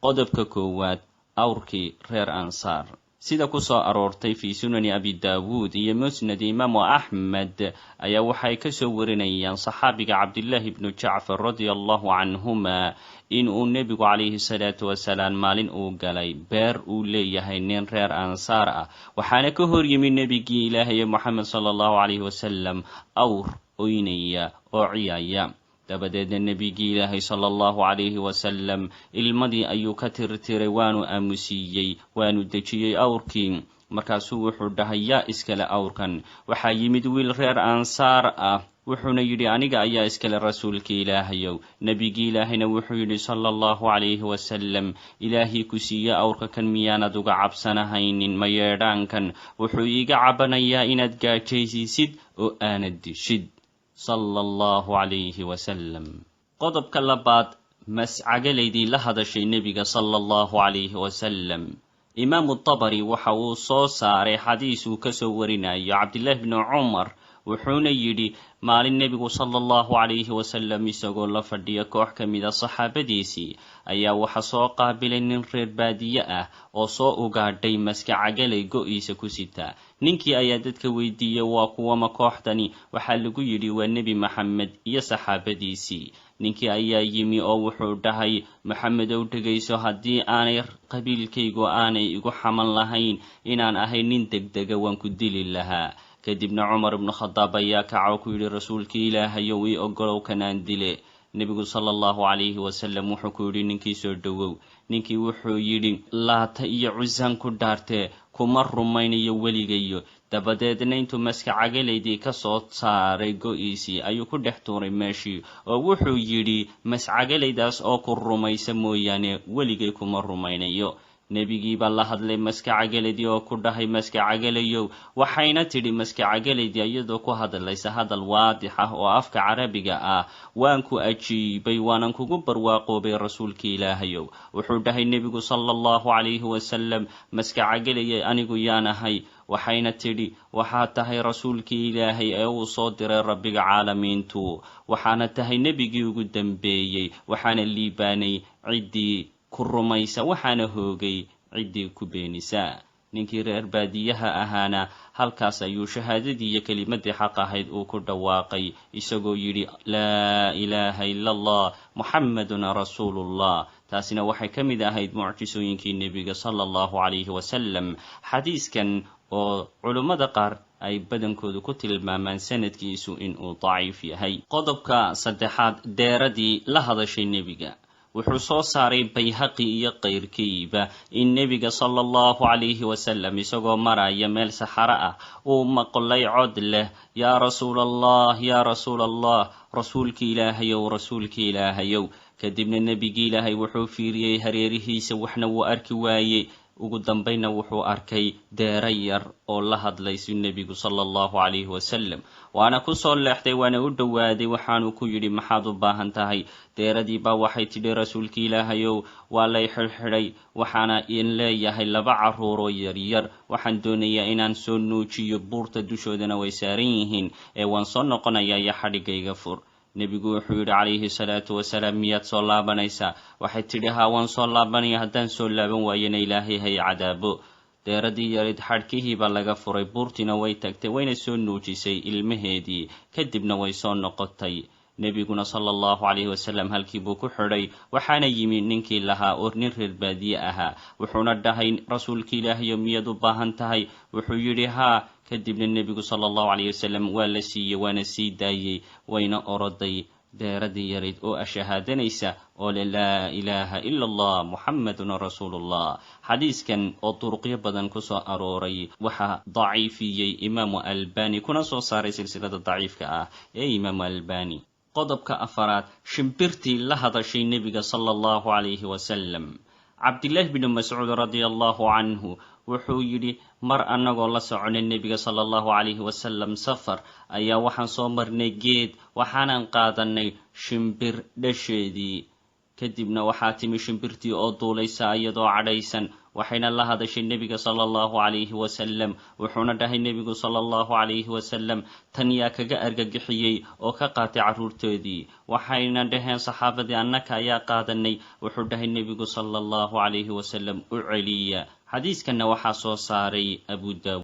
qodobka koowaad awrkii reer ansaar. sida ku soo aroortay fi sunani abi daawuud iyo musnad imaamu axmed ayaa waxay ka soo warinayaan saxaabiga cabdillaahi ibnu jacfar radiallahu canhuma inuu nebigu calayhi salaatu wasalaam maalin uu galay beer uu leeyahay nin reer ansaar ah, waxaana ka hor yimi nebigii ilaahaye moxamed sala allahu calayhi wasalam awr oynaya oo ciyaya. dabadeedna nebigii ilaahay sala allahu calayhi wasalam ilmadii ayuu ka tirtiray, waanu aamusiiyey, waanu dejiyey awrkii. markaasuu wuxuu dhahay, yaa iskale awrkan? waxaa yimid wiil reer ansaar ah, wuxuuna yidhi, aniga ayaa iskale rasuulkii ilaahayow. nebigii ilaahayna wuxuu yidhi sala allahu calayhi wasalam, ilaahii ku siiye awrka kan miyaanad uga cabsanahaynin mayeedhaankan? wuxuu iiga cabanayaa inaad gaajaysiisid oo aanad dishid. sala allahu calayhi wasalam. qodobka labaad, mascagalaydii la hadashay nebiga sala allahu calayhi wasalam. imaamu tabari waxa uu soo saaray xadiis uu ka soo warinayo cabdillaahi bni cumar, wuxuuna yidhi, maalin nebigu sala allahu calayhi wasalam isagoo la fadhiya koox ka mida saxaabadiisii ayaa waxa soo qaabilay nin reer baadiye ah oo soo ugaadhay maskacagalay go-iisa ku sitaa. ninkii ayaa dadka weydiiyey, waa kuwama kooxdani? waxaa lagu yidhi, waa nebi maxamed iyo saxaabadiisii. ninkii ayaa yimi oo wuxuu dhahay, maxamedow dhegayso, haddii aanay qabiilkaygu aanay igu xaman lahayn inaan ahay nin degdega waan ku dili lahaa. kadibna cumar ibnu khadaab ayaa kaco ku yidhi, rasuulkii ilaahayow ii ogolow kanaan dile. nebigu sala allahu calayhi wasalam wuxuu ku yidhi, ninkii soo dhowow. ninkii wuxuu yidhi, laata iyo cusaan ku dhaartee kuma rumaynayo weligayo. dabadeedna intuu maskacagalaydii ka soo saaray go-iisii ayuu ku dhex tuuray meeshii oo wuxuu yidhi, mascagalaydaas oo ku rumaysa mooyaane weligay kuma rumaynayo. nebigii baa la hadlay maskacagaladii oo ku dhahay, maskacagalayow. waxayna tidhi maskacagalaydii iyadoo ku hadlaysa hadal waadix ah oo afka carabiga ah, waan ku ajiibay, waanan kugu barwaaqoobay rasuulkii ilaahayow. wuxuu dhahay nebigu sala allahu calayhi wasalam, maskacagalayay anigu yaan ahay? waxayna tidhi, waxaad tahay rasuulkii ilaahay ee uu soo diray rabbiga caalamiintu, waxaana tahay nebigii ugu dambeeyey, waxaana liibaanay ciddii ku rumaysa, waxaana hoogay ciddii ku beenisa. ninkii reer baadiyaha ahaana halkaas ayuu shahaadadii iyo kelimadii xaq ahayd uu ku dhawaaqay, isagoo yidhi, laa ilaaha ila allah muxammadun rasuulullah. taasina waxay ka mid ahayd mucjisooyinkii nebiga sala allahu calayhi wasalam. xadiiskan oo culummada qaar ay badankoodu ku tilmaamaan sanadkiisu inuu daciif yahay. qodobka saddexaad, deeradii la hadashay nebiga. wuxuu soo saaray bayhaqi iyo kayrkiiba in nebiga sala allahu calayhi wasalam isagoo maraya meel saxaro ah uu maqlay cod leh, yaa rasuul allah, yaa rasuul allah, rasuulkii ilaahayow, rasuulkii ilaahayow. kadibna nebigii ilaahay wuxuu fiiriyey hareerihiisa, waxna wuu arki waayey. ugu dambayna wuxuu arkay deera yar oo la hadlaysu nebigu sala allahu calayhi wasalam. waana ku soo leexday, waana u dhowaaday, waxaanu ku yidhi, maxaad u baahan tahay? deeradii baa waxay tidhi, rasuulkii ilaahayow, waa lay xidhxidhay, waxaana in leeyahay 2 carruuroo yaryar. waxaan doonayaa inaan soo nuujiyo, buurta dushoodana way saaran yihiin, ee waan soo noqonayaa iyo xadhigayga fur. nebigu wuxuu yidhi calayhi salaatu wasalaam, miyaad soo laabanaysaa? waxay tidhi, haa, waan soo laabanaya, haddaan soo laaban waayana ilaahay hay cadaabo. deeradii yarid xadhkihii baa laga furay, buurtiina way tagtay, wayna soo nuujisay ilmaheedii, kadibna way soo noqotay. nebiguna sala allahu calayhi wasalam halkii buu ku xidhay, waxaana yimi ninkii lahaa oo nin reer baadiye ahaa. wuxuuna dhahay, rasuulkii ilaahayo, miyaad u baahan tahay? wuxuu yidhi, haa. kadibna nebigu sala allahu calayhi wasalam waa la siiyey, waana sii daayey, wayna oroday deeradii yarayd oo ashahaadanaysa oo le laa ilaaha ila allah muxammadun rasuulullah. xadiiskan oo duruqyo badan ku soo arooray waxaa daciifiyey imaamu albani, kuna soo saaray silsilada daciifka ah ee imaamu albani. qodobka afaraad, shimbirtii la hadashay nebiga sala allahu calayhi wasalam. cabdillaahi bnu mascuud radia allahu canhu wuxuu yidhi, mar annagoo la soconay nebiga sala allahu calayhi wasalam safar ayaa waxaan soo marnay geed, waxaanan qaadanay shimbir dhasheedii. kadibna waxaa timi shimbirtii oo duulaysa iyadoo cadhaysan waxayna la hadashay nebiga sala allahu calayhi wasalam wuxuuna dhahay nebigu sala allahu calayhi wasalam tan yaa kaga argagixiyey oo ka qaatay carruurtoodii waxayna dhaheen saxaabadii annaka ayaa qaadanay wuxuu dhahay nebigu sala allahu calayhi wasalam u celiya xadiiskanna waxaa soo saaray abu daawud